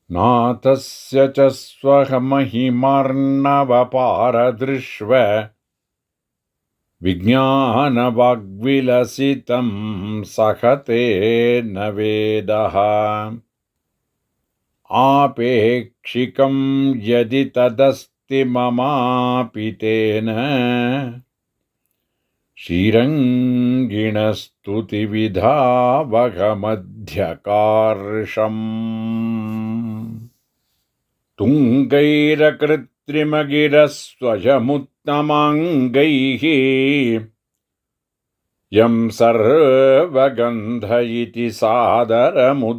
नाथस्य च स्वमहिमार्णवपारदृश्व विज्ञानवाग्विलसितं सहते न वेदः आपेक्षिकं यदि तदस्ति ममापि तेन श्रीरङ्गिणस्तुतिविधावघमध्यकार्षम् तुङ्गैरकृत्रिमगिरस्वयमुत्तमाङ्गैः यं सर्वगन्ध इति सादरमुद्वहन्ति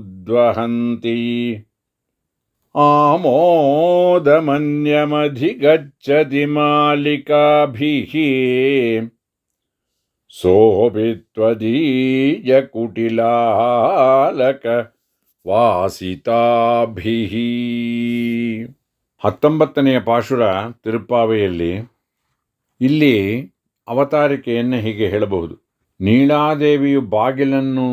आमोदमन्यमधिगच्छति मालिकाभिः सोऽपि त्वदीयकुटिलालकवासिताभिः. 19ನೇ ಪಾಶುರ ತಿರುಪ್ಪಾವೆಯಲ್ಲಿ ಇಲ್ಲಿ ಅವತಾರಿಕೆಯನ್ನು ಹೀಗೆ ಹೇಳಬಹುದು. ನೀಳಾದೇವಿಯು ಬಾಗಿಲನ್ನು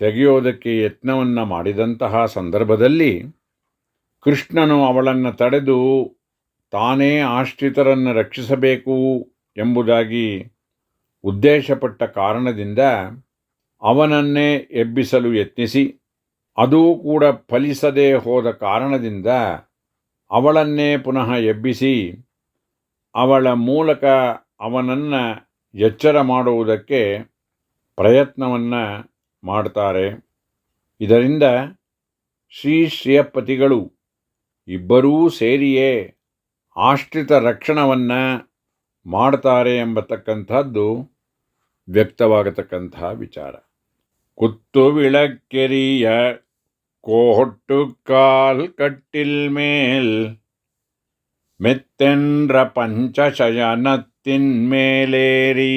ತೆಗೆಯೋದಕ್ಕೆ ಯತ್ನವನ್ನು ಮಾಡಿದಂತಹ ಸಂದರ್ಭದಲ್ಲಿ ಕೃಷ್ಣನು ಅವಳನ್ನು ತಡೆದು ತಾನೇ ಆಶ್ರಿತರನ್ನು ರಕ್ಷಿಸಬೇಕು ಎಂಬುದಾಗಿ ಉದ್ದೇಶಪಟ್ಟ ಕಾರಣದಿಂದ ಅವನನ್ನೇ ಎಬ್ಬಿಸಲು ಯತ್ನಿಸಿ ಅದೂ ಕೂಡ ಫಲಿಸದೇ ಹೋದ ಕಾರಣದಿಂದ ಅವಳನ್ನೇ ಪುನಃ ಎಬ್ಬಿಸಿ ಅವಳ ಮೂಲಕ ಅವನನ್ನು ಎಚ್ಚರ ಮಾಡುವುದಕ್ಕೆ ಪ್ರಯತ್ನವನ್ನು ಮಾಡ್ತಾರೆ. ಇದರಿಂದ ಶ್ರೀಯಪ್ಪತಿಗಳು ಇಬ್ಬರೂ ಸೇರಿಯೇ ಆಶ್ರಿತ ರಕ್ಷಣವನ್ನು ಮಾಡ್ತಾರೆ ಎಂಬತಕ್ಕಂಥದ್ದು ವ್ಯಕ್ತವಾಗತಕ್ಕಂತಹ ವಿಚಾರ. குத்து விளக்கெரிய கோட்டுக்கால் கட்டில் மேல் மெத்தென்ற பஞ்சசயனத்தின் மேலேறி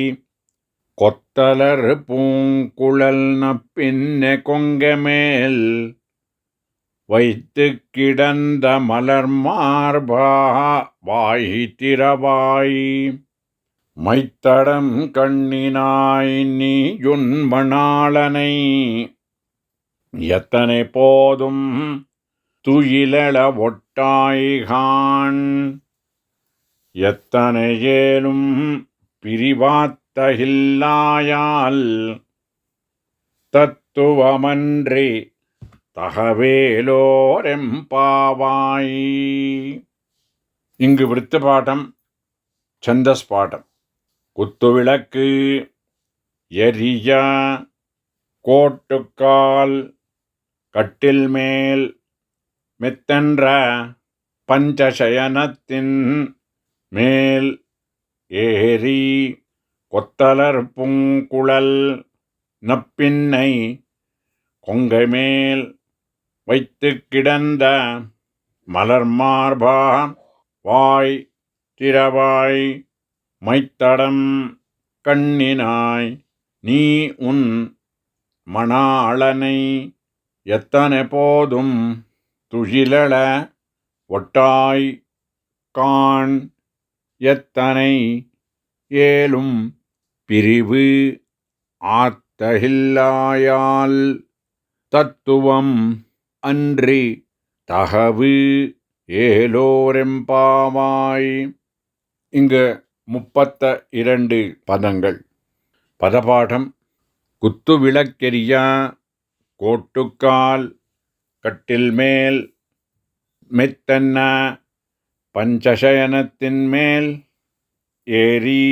கொத்தலர் பூங்குழல் நப்பின்ன கொங்கமேல் வைத்து கிடந்த மலர் மார்பா வாய் திறவாய் மைத்தடம் கண்ணினாய் நீயுன் மணாளனை எத்தனை போதும் துயிலள ஒட்டாய்கான் எத்தனை ஏலும் பிரிவாத்தகில்லாயால் தத்துவமன்றி தகவேலோரெம்பாவாய். இங்கு விருத்தபாடம் சந்தஸ் பாடம். குத்துவிளக்கு எரிய கோட்டுக்கால் கட்டில் மேல் மெத்தென்ற பஞ்சசயனத்தின் மேல் ஏறி கொத்தலர் பூங்குழல் நப்பின்னை கொங்கை மேல் வைத்து கிடந்த மலர் மார்பா வாய் திறவாய் மைத்தடம் கண்ணினாய் நீ உன் மணாளனை எத்தனை போதும் துயிலள ஒட்டாய் காண் எத்தனை ஏலும் பிரிவு ஆத்தகில்லாயால் தத்துவம் அன்றி தகவு ஏலோரெம்பாவாய். இங்கு 32 பதங்கள். பதபாடம். குத்து விளக்கெரிய கோட்டுக்கால் கட்டில் மேல் மெத்தன்ன பஞ்சசயனத்தின் மேல் ஏறி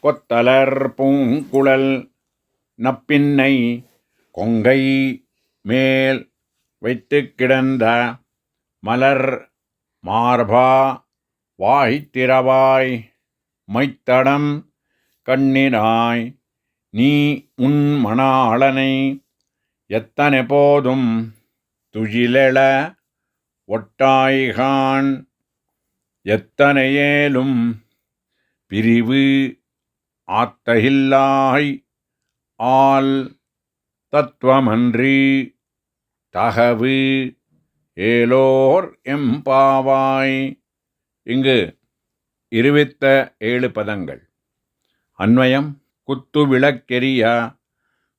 கொத்தலர் பூங்குழல் நப்பின்னை கொங்கை மேல் வைத்து கிடந்த மலர் மார்பா வாய் திறவாய் மைத்தடம் கண்ணினாய் நீ உன் மணாளனை எத்தனை போதும் துயிலெழ ஒட்டாய்கான் எத்தனை ஏலும் பிரிவு ஆத்தகில்லாய் ஆல் தத்துவமன்றி தகவு ஏலோர் எம்பாவாய். இங்கு 27 பதங்கள். அன்வயம். குத்து விளக்கெரிய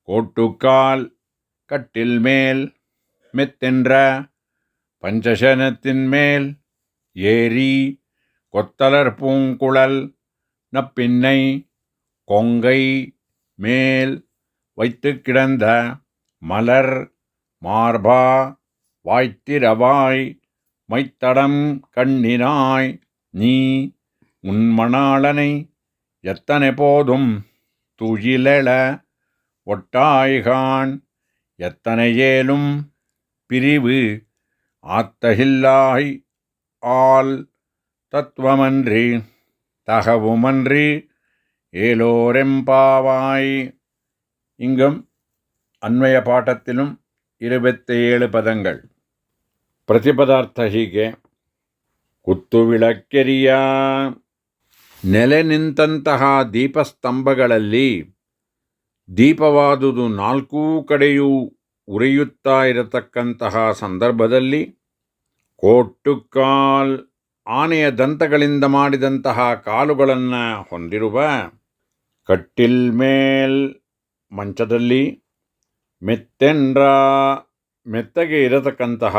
கோட்டுக்கால் கட்டில் மேல் மெத்தென்ற பஞ்சசனத்தின்மேல் ஏறி கொத்தலர் பூங்குழல் நப்பின்னை கொங்கை மேல் வைத்து கிடந்த மலர் மார்பா வாய்த்திரவாய் மைத்தடம் கண்ணினாய் நீ உன்மணாளனை எத்தனை போதும் துயிலெழ ஒட்டாய்கான் எத்தனை ஏலும் பிரிவு ஆத்தகில்லாய் ஆல் தத்துவமன்றி தகவுமன்றி ஏலோரெம்பாவாய். இங்கும் ಅನ್ವಯ ಪಾಠத்திலும் 27 ಪದಗಳು. ಪ್ರತಿಪದಾರ್ಥ ಹೀಗೆ: ಕುತ್ತು ವಿಳಕ್ಕೆರಿಯ, ನೆಲೆ ನಿಂತಹ ದೀಪಸ್ತಂಭಗಳಲ್ಲಿ ದೀಪವಾದುದು ನಾಲ್ಕೂ ಕಡೆಯೂ ಉರಿಯುತ್ತಾ ಇರತಕ್ಕಂತಹ ಸಂದರ್ಭದಲ್ಲಿ ಕೋಟುಕಾಲ್, ಆನೆಯ ದಂತಗಳಿಂದ ಮಾಡಿದಂತಹ ಕಾಲುಗಳನ್ನು ಹೊಂದಿರುವ ಕಟ್ಟಿಲ್ ಮೇಲ್, ಮಂಚದಲ್ಲಿ, ಮೆತ್ತೆಂಡ್ರ, ಮೆತ್ತಗೆ ಇರತಕ್ಕಂತಹ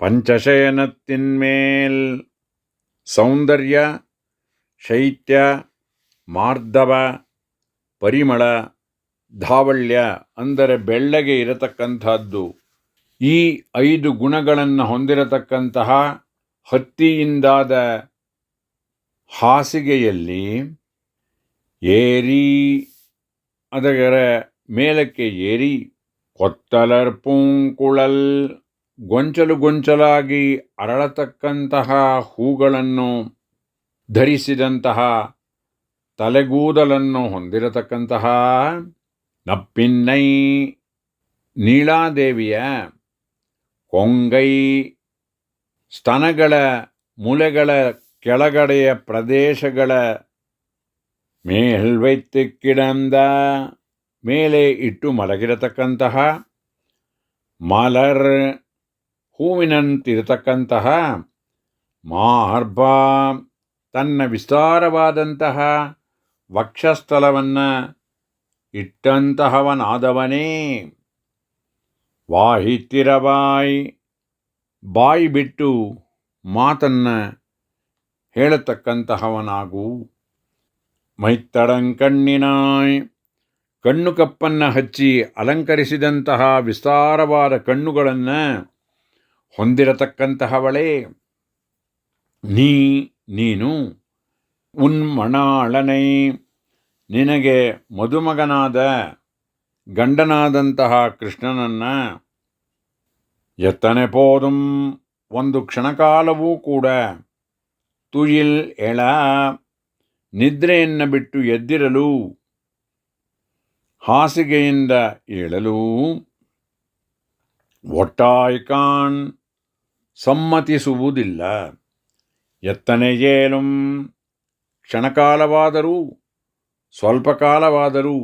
ಪಂಚಶಯನತ್ತಿನ್ಮೇಲ್, ಸೌಂದರ್ಯ, ಶೈತ್ಯ, ಮಾರ್ಧವ, ಪರಿಮಳ, ಧಾವಳ್ಯ ಅಂದರೆ ಬೆಳ್ಳಗೆ ಇರತಕ್ಕಂಥದ್ದು, ಈ 5 ಗುಣಗಳನ್ನು ಹೊಂದಿರತಕ್ಕಂತಹ ಹತ್ತಿಯಿಂದಾದ ಹಾಸಿಗೆಯಲ್ಲಿ ಏರಿ, ಅದರ ಮೇಲಕ್ಕೆ ಏರಿ, ಕೊತ್ತಲರ್ ಪೂಂಕುಳಲ್, ಗೊಂಚಲು ಗೊಂಚಲಾಗಿ ಅರಳತಕ್ಕಂತಹ ಹೂಗಳನ್ನು ಧರಿಸಿದಂತಹ ತಲೆಗೂದಲನ್ನು ಹೊಂದಿರತಕ್ಕಂತಹ ನಪ್ಪಿನ್ನೈ, ನೀಳಾದೇವಿಯ ಕೊಂಗೈ, ಸ್ತನಗಳ ಮೂಲೆಗಳ ಕೆಳಗಡೆಯ ಪ್ರದೇಶಗಳ ಮೇಲ್ವೈத்து ಕಿಡಂದ, ಮೇಲೆ ಇಟ್ಟು ಮಲಗಿರತಕ್ಕಂತಹ ಮಲರ್, ಹೂವಿನಂತಿರತಕ್ಕಂತಹ ಮಾರ್ಭ, ತನ್ನ ವಿಸ್ತಾರವಾದಂತಹ ವಕ್ಷಸ್ಥಲವನ್ನು ಇಟ್ಟಂತಹವನಾದವನೇ, ವಾಹಿತಿರವಾಯ್, ಬಾಯಿ ಬಿಟ್ಟು ಮಾತನ್ನು ಹೇಳತಕ್ಕಂತಹವನಾಗು, ಮೈತ್ತಡಂಕಣ್ಣಿನಾಯ್, ಕಣ್ಣು ಕಪ್ಪನ್ನು ಹಚ್ಚಿ ಅಲಂಕರಿಸಿದಂತಹ ವಿಸ್ತಾರವಾದ ಕಣ್ಣುಗಳನ್ನು ಹೊಂದಿರತಕ್ಕಂತಹವಳೇ, ನೀನು ಉನ್ಮಣಾಳನೈ, ನಿನಗೆ ಮದುಮಗನಾದ ಗಂಡನಾದಂತಹ ಕೃಷ್ಣನನ್ನು ಎತ್ತನೆ ಪೋದುಂ, ಒಂದು ಕ್ಷಣಕಾಲವೂ ಕೂಡ ತುಯಿಲ್ ಎಳ, ನಿದ್ರೆಯನ್ನು ಬಿಟ್ಟು ಎದ್ದಿರಲು, ಹಾಸಿಗೆಯಿಂದ ಏಳಲು, ಒಟ್ಟಾಯ್ಕಾಣ್, ಸಮ್ಮತಿಸುವುದಿಲ್ಲ, ಎತ್ತನೆ ಏಲುಂ, ಕ್ಷಣಕಾಲವಾದರೂ ಸ್ವಲ್ಪ ಕಾಲವಾದರೂ,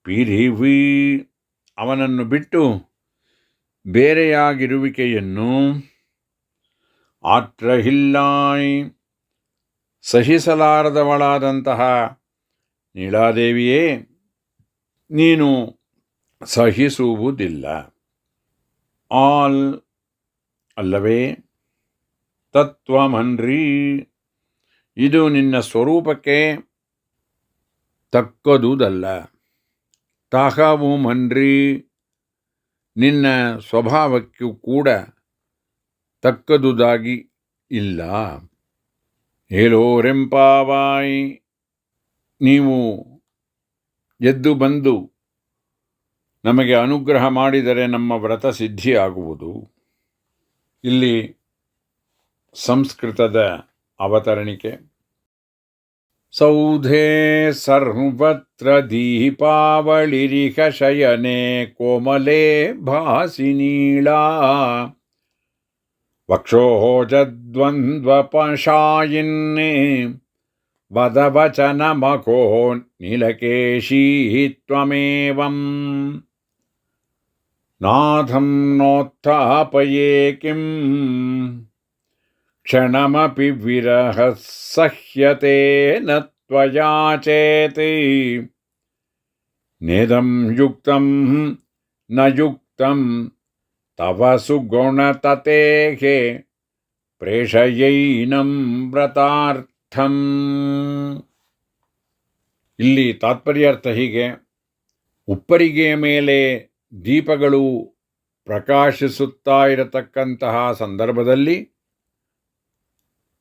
ಪಿರಿವಿ, ಅವನನ್ನು ಬಿಟ್ಟು ಬೇರೆಯಾಗಿರುವಿಕೆಯನ್ನು, ಆತ್ರಹಿಲ್ಲಾಯ್, ಸಹಿಸಲಾರದವಳಾದಂತಹ ನೀಳಾದೇವಿಯೇ, ನೀನು ಸಹಿಸುವುದಿಲ್ಲ. ಆಲ್ ಅಲ್ಲವೇ, ತತ್ವಮನ್ರಿ, ಇದು ನಿನ್ನ ಸ್ವರೂಪಕ್ಕೆ ತಕ್ಕದುದಲ್ಲ, ತಹವು ಮನ್ರಿ, ನಿನ್ನ ಸ್ವಭಾವಕ್ಕೂ ಕೂಡ ತಕ್ಕದುದಾಗಿ ಇಲ್ಲ. ಹೇಳೋರೆಂಪಾವಾಯ್, ನೀವು ಎದ್ದು ಬಂದು ನಮಗೆ ಅನುಗ್ರಹ ಮಾಡಿದರೆ ನಮ್ಮ ವ್ರತ ಸಿದ್ಧಿಯಾಗುವುದು. ಇಲ್ಲಿ ಸಂಸ್ಕೃತದ ಅವತರಣಿಕೆ. ಸೌಧೇ ಸರ್ವತ್ರ ದೀಪಾವಳಿರಿಹ ಶಯನೆ ಕೋಮಲೆ ಭಾಸಿ ನೀಳಾ, ವಕ್ಷೋಜದ್ವಂದ್ವಪಶಾಯಿನ್ನೇ ವದವಚನಮಕೋ ನೀಲಕೇಶೀ ತ್ವಮೇವಂ, ನಾಥಂ ನೋತ್ಥಾಪಯೇ ಕಿಂ ಕ್ಷಣಮಪಿ ವಿರಹಃ ಸಹ್ಯತೆ ನ ತ್ವಯಾ ಚೇತಿ, ನೇದಂ ಯುಕ್ತಂ ನ ಯುಕ್ತಂ ತವ ಸುಗುಣತತೇಃ ಪ್ರೇಷಯೈನಂ ವ್ರತಾರ್ಥಂ. ಇಲ್ಲಿ ತಾತ್ಪರ್ಯಾರ್ಥ ಹೀಗೆ: ಉಪ್ಪರಿಗೆಯ ಮೇಲೆ ದೀಪಗಳು ಪ್ರಕಾಶಿಸುತ್ತಾ ಇರತಕ್ಕಂತಹ ಸಂದರ್ಭದಲ್ಲಿ,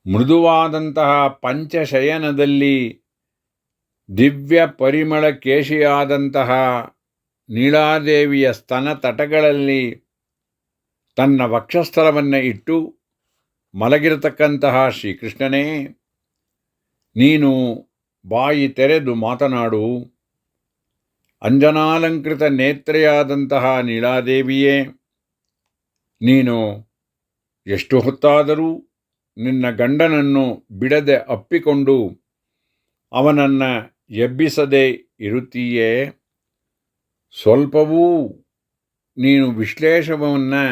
ಮೃದುವಾದಂತಹ ಪಂಚಶಯನದಲ್ಲಿ ದಿವ್ಯ ಪರಿಮಳ ಕೇಶಿಯಾದಂತಹ ನೀಳಾದೇವಿಯ ಸ್ತನ ತಟಗಳಲ್ಲಿ ತನ್ನ ವಕ್ಷಸ್ಥಲವನ್ನು ಇಟ್ಟು ಮಲಗಿರತಕ್ಕಂತಹ ಶ್ರೀಕೃಷ್ಣನೇ, ನೀನು ಬಾಯಿ ತೆರೆದು ಮಾತನಾಡು. ಅಂಜನಾಲಂಕೃತ ನೇತ್ರೆಯಾದಂತಹ ನೀಳಾದೇವಿಯೇ, ನೀನು ಎಷ್ಟು ಹೊತ್ತಾದರೂ ನಿನ್ನ ಗಂಡನನ್ನು ಬಿಡದೆ ಅಪ್ಪಿಕೊಂಡು ಅವನನ್ನು ಎಬ್ಬಿಸದೆ ಇರುತ್ತೀಯೇ. ಸ್ವಲ್ಪವೂ ನೀನು ವಿಶ್ಲೇಷವನ್ನು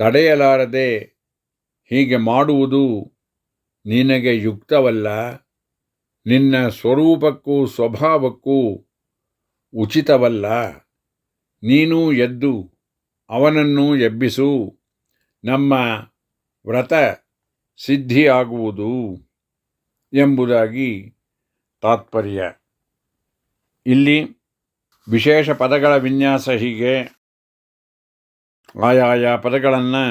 ತಡೆಯಲಾರದೆ ಹೀಗೆ ಮಾಡುವುದು ನಿನಗೆ ಯುಕ್ತವಲ್ಲ. ನಿನ್ನ ಸ್ವರೂಪಕ್ಕೂ ಸ್ವಭಾವಕ್ಕೂ ಉಚಿತವಲ್ಲ. ನೀನು ಎದ್ದು ಅವನನ್ನು ಎಬ್ಬಿಸು, ನಮ್ಮ ವ್ರತ ಸಿದ್ಧಿಯಾಗುವುದು ಎಂಬುದಾಗಿ ತಾತ್ಪರ್ಯ. ಇಲ್ಲಿ ವಿಶೇಷ ಪದಗಳ ವಿನ್ಯಾಸ ಹೀಗೆ: ಆಯಾಯ ಪದಗಳನ್ನು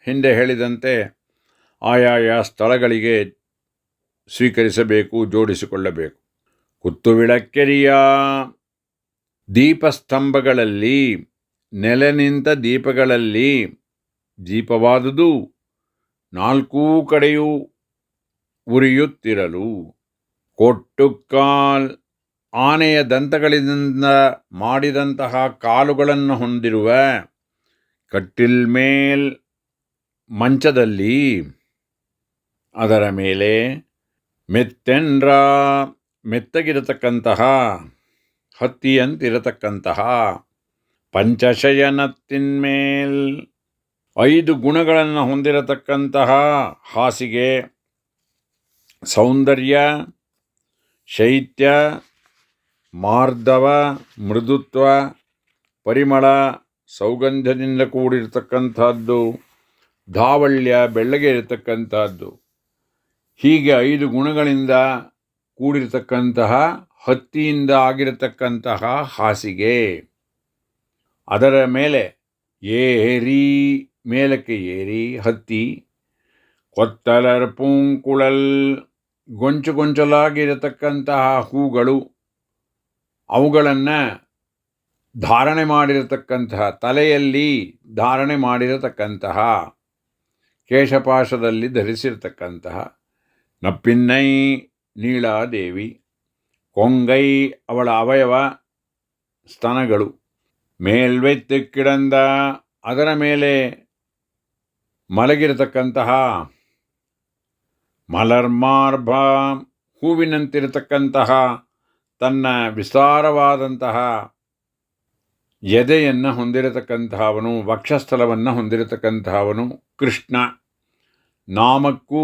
ಹಿಂದೆ ಹೇಳಿದಂತೆ ಆಯಾಯ ಸ್ಥಳಗಳಿಗೆ ಸ್ವೀಕರಿಸಬೇಕು, ಜೋಡಿಸಿಕೊಳ್ಳಬೇಕು. ಕುತ್ತು ವಿಳಕ್ಕೆರಿಯ ದೀಪಸ್ತಂಭಗಳಲ್ಲಿ, ನೆಲೆ ನಿಂತ ದೀಪಗಳಲ್ಲಿ ದೀಪವಾದುದು ನಾಲ್ಕೂ ಕಡೆಯೂ ಉರಿಯುತ್ತಿರಲು. ಕೊಟ್ಟುಕಾಲ್, ಆನೆಯ ದಂತಗಳಿಂದ ಮಾಡಿದಂತಹ ಕಾಲುಗಳನ್ನು ಹೊಂದಿರುವ ಕಟ್ಟಿಲ್ ಮೇಲ್ ಮಂಚದಲ್ಲಿ, ಅದರ ಮೇಲೆ ಮೆತ್ತಗಿರತಕ್ಕಂತಹ ಹತ್ತಿಯಂತಿರತಕ್ಕಂತಹ ಪಂಚಶಯನತ್ತಿನ್ಮೇಲ್ 5 ಗುಣಗಳನ್ನು ಹೊಂದಿರತಕ್ಕಂತಹ ಹಾಸಿಗೆ, ಸೌಂದರ್ಯ, ಶೈತ್ಯ, ಮಾರ್ಧವ, ಮೃದುತ್ವ, ಪರಿಮಳ, ಸೌಗಂಧದಿಂದ ಕೂಡಿರತಕ್ಕಂಥದ್ದು, ಧಾವಳ್ಯ, ಬೆಳ್ಳಗೆ ಇರತಕ್ಕಂಥದ್ದು, ಹೀಗೆ 5 ಗುಣಗಳಿಂದ ಕೂಡಿರತಕ್ಕಂತಹ ಹತ್ತಿಯಿಂದ ಆಗಿರತಕ್ಕಂತಹ ಹಾಸಿಗೆ. ಅದರ ಮೇಲೆ ಏರಿ, ಮೇಲಕ್ಕೆ ಏರಿ ಹತ್ತಿ, ಕೊತ್ತಲರ್ ಪೂಂಕುಳಲ್, ಗೊಂಚು ಗೊಂಚಲಾಗಿರತಕ್ಕಂತಹ ಹೂಗಳು, ಅವುಗಳನ್ನು ಧಾರಣೆ ಮಾಡಿರತಕ್ಕಂತಹ, ತಲೆಯಲ್ಲಿ ಧಾರಣೆ ಮಾಡಿರತಕ್ಕಂತಹ, ಕೇಶಪಾಶದಲ್ಲಿ ಧರಿಸಿರತಕ್ಕಂತಹ ನಪ್ಪಿನ್ನೈ ನೀಳಾದೇವಿ, ಕೊಂಗೈ ಅವಳ ಅವಯವ ಸ್ತನಗಳು, ಮೇಲ್ವೆತ್ತು ಕಿಡಂದ, ಅದರ ಮೇಲೆ ಮಲಗಿರತಕ್ಕಂತಹ ಮಲರ್ಮಾರ್ಭ, ಹೂವಿನಂತಿರತಕ್ಕಂತಹ ತನ್ನ ವಿಸ್ತಾರವಾದಂತಹ ಎದೆಯನ್ನು ಹೊಂದಿರತಕ್ಕಂತಹವನು, ವಕ್ಷಸ್ಥಲವನ್ನು ಹೊಂದಿರತಕ್ಕಂತಹವನು ಕೃಷ್ಣ. ನಾಮಕ್ಕೂ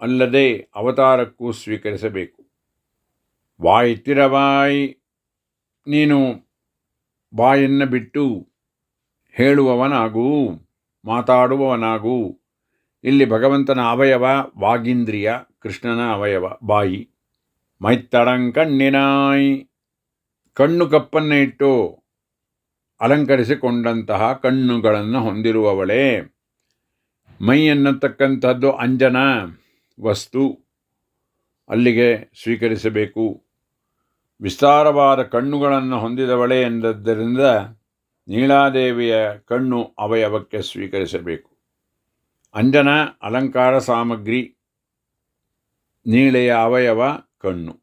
ಅಲ್ಲದೆ ಅವತಾರಕ್ಕೂ ಸ್ವೀಕರಿಸಬೇಕು. ವಾಯ್ತಿರವಾಯ್, ನೀನು ಬಾಯನ್ನು ಬಿಟ್ಟು ಹೇಳುವವನಾಗೂ ಮಾತಾಡುವವನಾಗೂ. ಇಲ್ಲಿ ಭಗವಂತನ ಅವಯವ ವಾಗೀಂದ್ರಿಯ, ಕೃಷ್ಣನ ಅವಯವ ಬಾಯಿ. ಮೈತ್ತಡಂಕಣ್ಣಿನಾಯ್, ಕಣ್ಣು ಕಪ್ಪನ್ನು ಇಟ್ಟು ಅಲಂಕರಿಸಿಕೊಂಡಂತಹ ಕಣ್ಣುಗಳನ್ನು ಹೊಂದಿರುವವಳೇ. ಮೈ ಎನ್ನತಕ್ಕಂಥದ್ದು ಅಂಜನ ವಸ್ತು, ಅಲ್ಲಿಗೆ ಸ್ವೀಕರಿಸಬೇಕು. ವಿಸ್ತಾರವಾದ ಕಣ್ಣುಗಳನ್ನು ಹೊಂದಿದವಳೇ ಎಂದದ್ದರಿಂದ ನೀಳಾದೇವಿಯ ಕಣ್ಣು ಅವಯವಕ್ಕೆ ಸ್ವೀಕರಿಸಬೇಕು. ಅಂಜನ ಅಲಂಕಾರ ಸಾಮಗ್ರಿ, ನೀಳೆಯ ಅವಯವ ಕಣ್ಣು.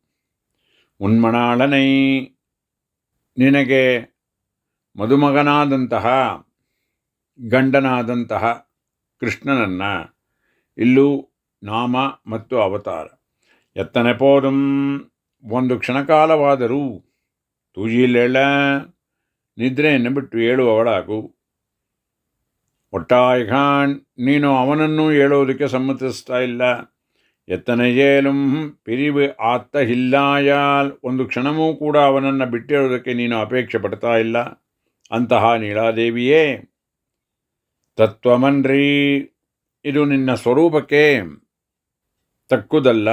ಉನ್ಮಣಾಳನೈ, ನಿನಗೆ ಮದುಮಗನಾದಂತಹ ಗಂಡನಾದಂತಹ ಕೃಷ್ಣನನ್ನು, ಇಲ್ಲೂ ನಾಮ ಮತ್ತು ಅವತಾರ. ಎತ್ತನೆ ಪೋದಂ, ಒಂದು ಕ್ಷಣಕಾಲವಾದರೂ ತೂಜಿಲೆಳ, ನಿದ್ರೆಯನ್ನು ಬಿಟ್ಟು ಏಳುವವಳಾಗು. ಒಟ್ಟಾಯ್ಘಾಣ್, ನೀನು ಅವನನ್ನು ಹೇಳೋದಕ್ಕೆ ಸಮ್ಮತಿಸ್ತಾ ಇಲ್ಲ. ಎತ್ತನೆ ಏಲುಂ ಪಿರಿವು ಆತ್ತ ಹಿಲ್ಲಾಯಾಲ್, ಒಂದು ಕ್ಷಣವೂ ಕೂಡ ಅವನನ್ನು ಬಿಟ್ಟಿರೋದಕ್ಕೆ ನೀನು ಅಪೇಕ್ಷೆ ಪಡ್ತಾ ಇಲ್ಲ. ಅಂತಹ ನೀಳಾದೇವಿಯೇ, ತತ್ವಮನ್ರಿ ಇದು ನಿನ್ನ ಸ್ವರೂಪಕ್ಕೆ ತಕ್ಕುದಲ್ಲ.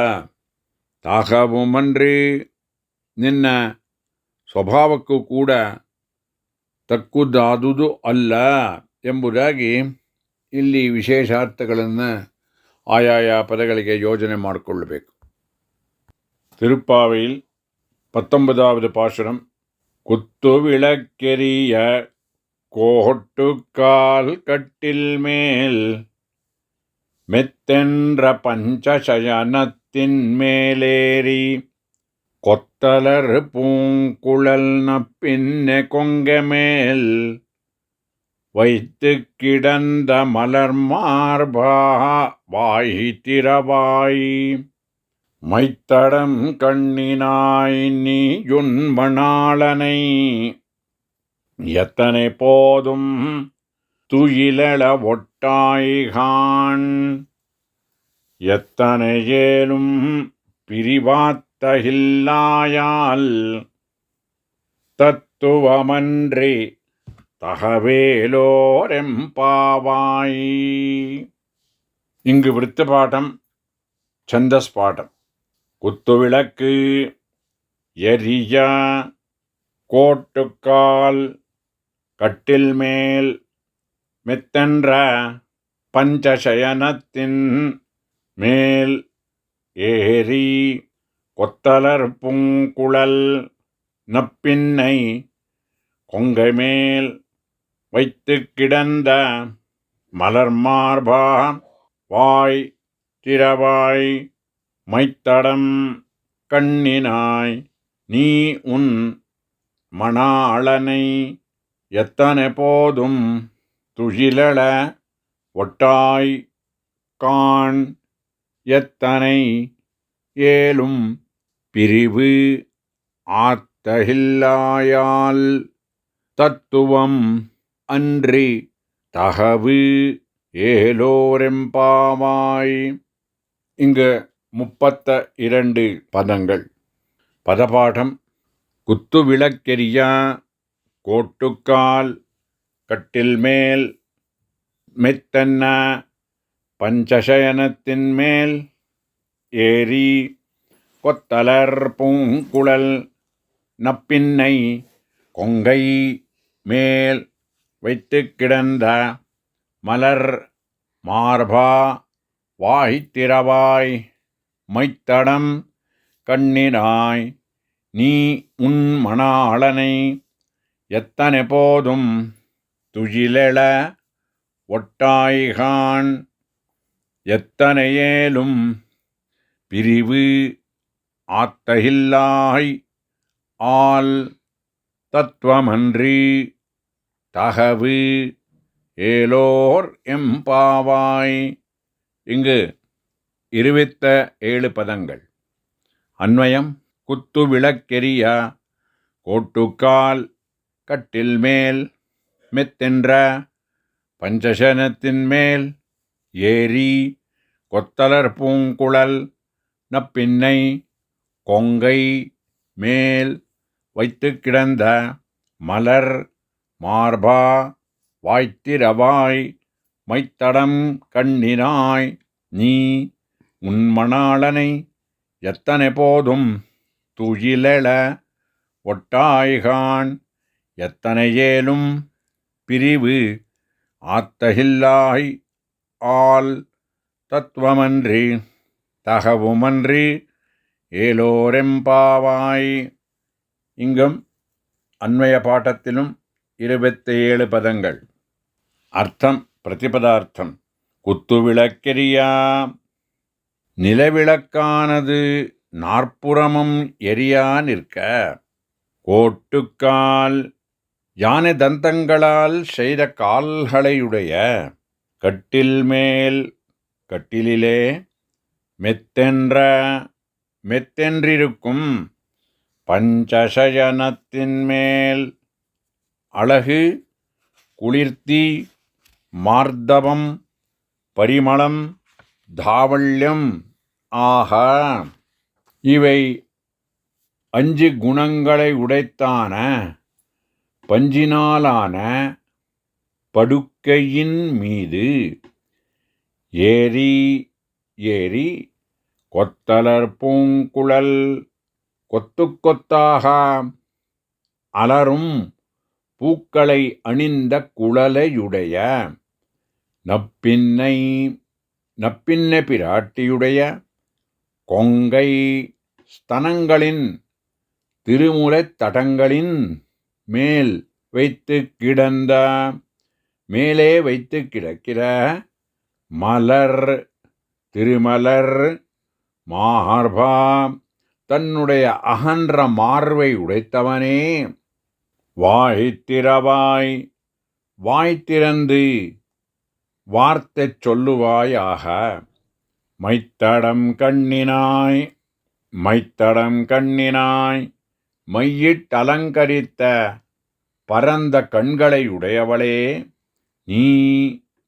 ತಾಹವು ಮನ್ರಿ ನಿನ್ನ ಸ್ವಭಾವಕ್ಕೂ ಕೂಡ ತಕ್ಕುದಾದುದು ಅಲ್ಲ ಎಂಬುದಾಗಿ ಇಲ್ಲಿ ವಿಶೇಷಾರ್ಥಗಳನ್ನು ಆಯಾಯ ಪದಗಳಿಗೆ ಯೋಜನೆ ಮಾಡಿಕೊಳ್ಳಬೇಕು. திருப்பாவையில் 19வது பாசுரம். குத்து விளக்கெரிய கோட்டுக்கால் கட்டில் மேல் மெத்தென்ற பஞ்சசயனத்தின் மேலேறி கொத்தலர் பூங்குழல் நப்பின்ன கொங்கமேல் வைத்து கிடந்த மலர் மார்பா வாய் திறவாய் மைத்தடம் கண்ணினாய் நீயுன் மணாளனை எத்தனை போதும் துயிலள ஒட்டாய்கான் எத்தனை ஏலும் பிரிவாத்தகில்லாயால் தத்துவமன்றி தகவேலோரெம்பாவாய். இங்கு விருத்த பாடம், சந்தஸ் பாடம். குத்துவிளக்கு எரிய கோட்டுக்கால் கட்டில் மேல் மெத்தென்ற பஞ்சசயனத்தின் மேல் ஏறி கொத்தலர் பூங்குழல் நப்பின்னை கொங்கை மேல் வைத்து கிடந்த மலர் மார்பா வாய் திறவாய் மைத்தடம் கண்ணினாய் நீ உன் மணாளனை எத்தனை போதும் துயிலள ஒட்டாய் காண் எத்தனை ஏலும் பிரிவு ஆத்தகில்லாயால் தத்துவம் அன்றி தகவு ஏலோரெம்பாவாய். இங்கு 32 பதங்கள். பதபாடம். குத்துவிளக்கெரிய கோட்டுக்கால் கட்டில் மேல் மெத்தன்ன பஞ்சசயனத்தின் மேல் ஏறி கொத்தலர் பூங்குழல் நப்பின்னை கொங்கை மேல் வைத்து கிடந்த மலர் மார்பா வாய் திறவாய் மைத்தடம் கண்ணினாய் நீ உன் மணாளனை எத்தனை போதும் துயிலெழ ஒட்டாய்கான் எத்தனை ஏலும் பிரிவு ஆத்தகில்லாய் ஆல் தத்துவமன்றி தகவு ஏலோர் எம்பாவாய். இங்கு 27 பதங்கள். அன்வயம். குத்து விளக்கெரிய கோட்டுக்கால் கட்டில் மேல் மெத்தென்ற பஞ்சசனத்தின் மேல் ஏறி கொத்தலர் பூங்குழல் நப்பின்னை கொங்கை மேல் வைத்து கிடந்த மலர் மார்பா வாய்த்திரவாய் மைத்தடம் கண்ணினாய் நீ உன் மணாளனை எத்தனை போதும் துயிலெழ ஒட்டாய்கான் எத்தனை ஏலும் பிரிவு ஆத்தகில்லாய் ஆல் தத்துவமன்றி தகவுமன்றி ஏலோரெம்பாவாய். இங்கும் அன்வய பாட்டத்திலும் 27 பதங்கள். அர்த்தம். பிரதிபதார்த்தம். குத்துவிளக்கெரியா நிலவிளக்கானது நாற்புறமும் எரியா நிற்க, கோட்டுக்கால் யானை தந்தங்களால் செய்த கால்களையுடைய கட்டில் மேல் கட்டிலிலே மெத்தென்றிருக்கும் பஞ்சசயனத்தின் மேல் அழகு குளிர்த்தி மார்தவம் பரிமளம் தாவள்யம் ஆக இவை 5 குணங்களை உடைத்தான பஞ்சினாலான படுக்கையின் மீது ஏறி ஏறி கொத்தலர் பூங்குழல் கொத்து கொத்தாக அலரும் பூக்களை அணிந்த குழலையுடைய நப்பின்ன பிராட்டியுடைய கொங்கை ஸ்தனங்களின் திருமுலைத் தடங்களின் மேலே வைத்து கிடக்கிற திருமலர் மார்பா, தன்னுடைய அகன்ற மார்பை உடைத்தவனே, வாய் திறந்து வார்த்தை சொல்லுவாயாக. மைத்தடம் கண்ணினாய் மையிட்டலங்கரித்த பரந்த கண்களை உடையவளே,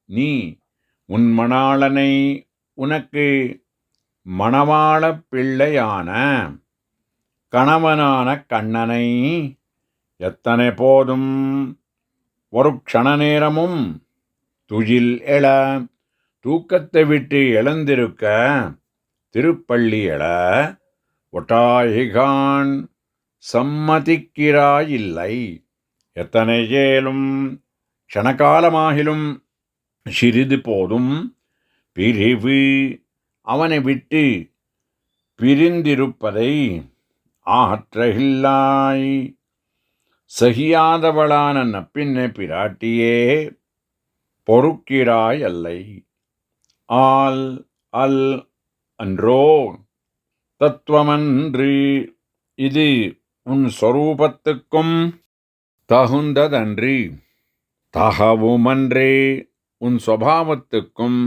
நீ உன் மணாளனை உனக்கு மணவாள பிள்ளையான கணவனான கண்ணனை எத்தனை போதும் ஒரு க்ஷண நேரமும் துயில் எழ தூக்கத்தை விட்டு எழுந்திருக்க திருப்பள்ளி எழ ஒட்டாயிகான் சம்மதிக்கிறாயில்லை. எத்தனை ஏலும் க்ஷணகாலமாகிலும் சிறிது போதும் பிரிவு அவனை விட்டு பிரிந்திருப்பதை ஆற்றகில்லாய். சகியாதவளான நப்பின்ன பிராட்டியே, பொறுக்கிறாய் அல்லை. அல் அன்றோ தத்துவமன்று இது உன் சொரூபத்துக்கும் தகுந்ததன்றி, தகவுமன்றே உன் சுபாவத்துக்கும்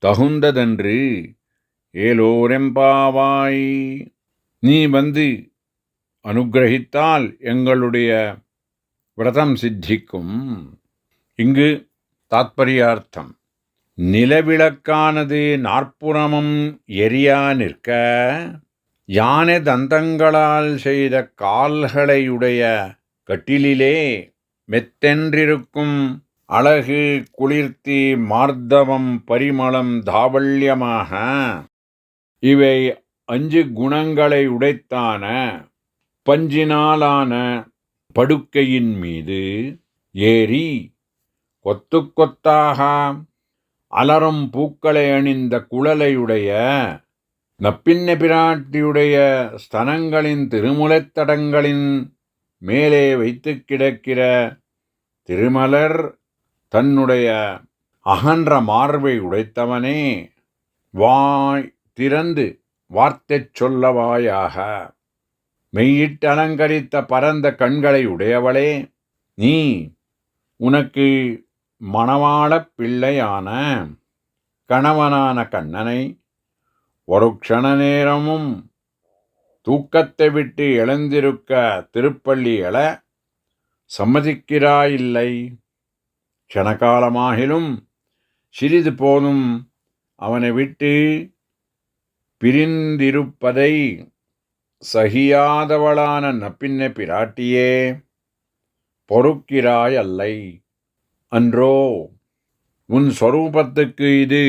தகுந்ததன்று. ஏலோரெம்பாவாய், நீ வந்து அனுக்கிரகித்தால் எங்களுடைய விரதம் சித்திக்கும். இங்கு தாத்பரியார்த்தம். நிலவிளக்கானது நாற்புறமும் எரியா நிற்க யானை தந்தங்களால் செய்த கால்களையுடைய கட்டிலிலே மெத்தென்றிருக்கும் அழகு குளிர்த்தி மார்தவம் பரிமளம் தாவல்யமாக இவை 5 குணங்களை உடைத்தான பஞ்சினாலான படுக்கையின் மீது ஏறி கொத்து கொத்தாக அலரும் பூக்களை அணிந்த குழலையுடைய நப்பின்ன பிராட்டியுடைய ஸ்தனங்களின் திருமுலைத்தடங்களின் மேலே வைத்து கிடக்கிற திருமலர் தன்னுடைய அகன்ற மார்பை உடைத்தவனே, வாய் திறந்து வார்த்தை சொல்லவாயாக. மெய்யிட்டு அலங்கரித்த பரந்த கண்களை உடையவளே, நீ உனக்கு மணவாளப் பிள்ளையான கணவனான கண்ணனை ஒரு க்ஷண நேரமும் தூக்கத்தை விட்டு எழுந்திருக்க திருப்பள்ளி எழ சம்மதிக்கிறாயில்லை. க்ஷணகாலமாகிலும் சிறிது போதும் அவனை விட்டு பிரிந்திருப்பதை சகியாதவளான நப்பின்ன பிராட்டியே, பொறுக்கிறாய் அல்லை. அன்றோ உன் ஸ்வரூபத்துக்கு இது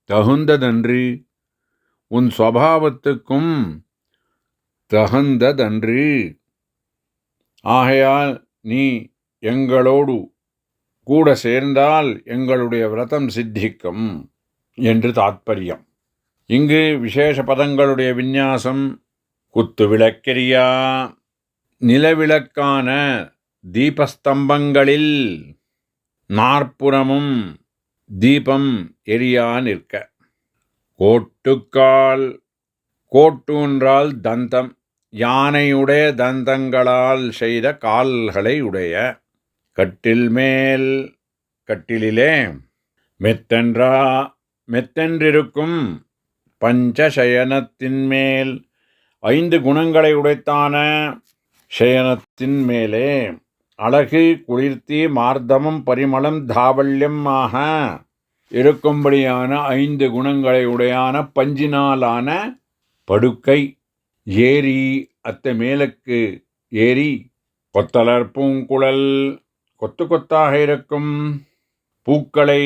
தகுந்ததன்று, உன் சுபாவத்துக்கும் தகுந்ததன்று. ஆகையால் நீ எங்களோடு கூட சேர்ந்தால் எங்களுடைய விரதம் சித்திக்கும் என்று தாத்பரியம். இங்கு விசேஷ பதங்களுடைய விந்யாசம். குத்து விளக்கெரியா நிலவிளக்கான தீபஸ்தம்பங்களில் நாற்புறமும் தீபம் எரியா நிற்க. கோட்டூன்றால் தந்தம், யானையுடைய தந்தங்களால் செய்த கால்களை உடைய கட்டிலிலே மெத்தென்றிருக்கும் பஞ்சசயனத்தின் மேல் 5 குணங்களை உடைத்தான சயனத்தின் மேலே அழகு குளிர்த்தி மார்தமும் பரிமளம் தாவல்யமாக இருக்கும்படியான 5 குணங்களை உடையான பஞ்சினாலான படுக்கை ஏறி அத்த மேலுக்கு ஏறி கொத்தலர் பூங்குழல் கொத்து கொத்தாக இருக்கும் பூக்களை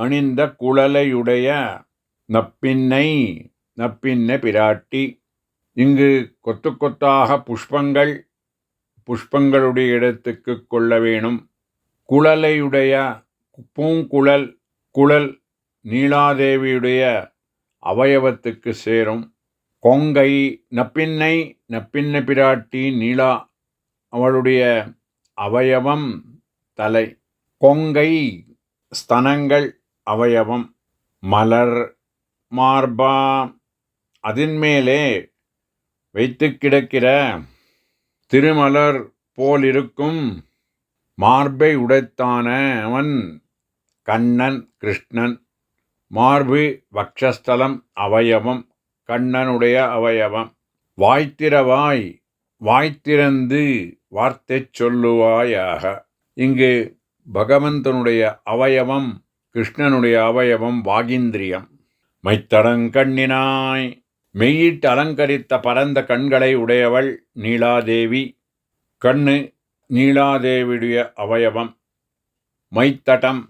அணிந்த குழலையுடைய நப்பின்னை பிராட்டி. இங்கு கொத்து கொத்தாக புஷ்பங்களுடைய இடத்துக்கு கொள்ள வேணும். குழலையுடைய குழல் நீலாதேவியுடைய அவயவத்துக்கு சேரும். கொங்கை நப்பின்னை பிராட்டி நீலா அவளுடைய அவயவம் தலை. கொங்கை ஸ்தனங்கள் அவயவம். மலர் மார்பா அதன் மேலே வைத்து கிடக்கிற திருமலர் போலிருக்கும் மார்பை உடைத்தான அவன் கண்ணன் கிருஷ்ணன். மார்பு வக்ஷஸ்தலம் அவயவம் கண்ணனுடைய அவயவம். வாய்த்திறந்து வார்த்தை சொல்லுவாயாக. இங்கு பகவந்தனுடைய அவயவம் கிருஷ்ணனுடைய அவயவம் வாகிந்திரியம். மைத்தடங்கண்ணினாய் மெய்யிட்டு அலங்கரித்த பரந்த கண்களை உடையவள் நீலாதேவி. கண்ணு நீலாதேவியுடைய அவயவம். மைத்தடம்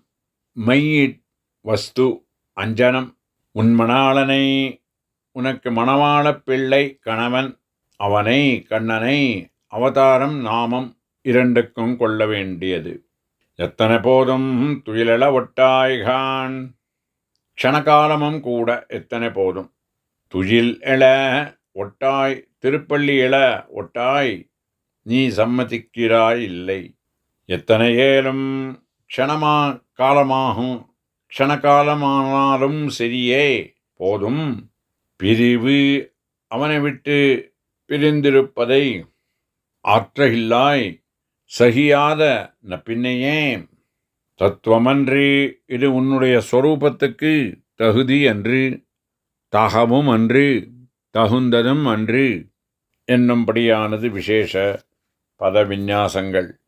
மையிட் வஸ்து அஞ்சனம். உன்மணாளனை உனக்கு மணவாள பிள்ளை கணவன் அவனை கண்ணனை அவதாரம் நாமம் இரண்டுக்கும் கொள்ள வேண்டியது. எத்தனை போதும் துயிலெழ ஒட்டாய்கான். க்ஷணகாலமும் கூட எத்தனை போதும். துயில் எழ ஒட்டாய் திருப்பள்ளி எழ ஒட்டாய் நீ சம்மதிக்கிறாய் இல்லை. எத்தனை ஏலும் க்ஷணகாலமானாலும் சரியே போதும். பிரிவு அவனை விட்டு பிரிந்திருப்பதை ஆற்றகில்லாய் சகியாத நப்பின்னையே. தத்துவமன்று இது உன்னுடைய ஸ்வரூபத்துக்கு தகுதி அன்று, தகமும் அன்று, தகுந்ததும் அன்று என்னும்படியானது விசேஷ பதவிந்யாசங்கள்.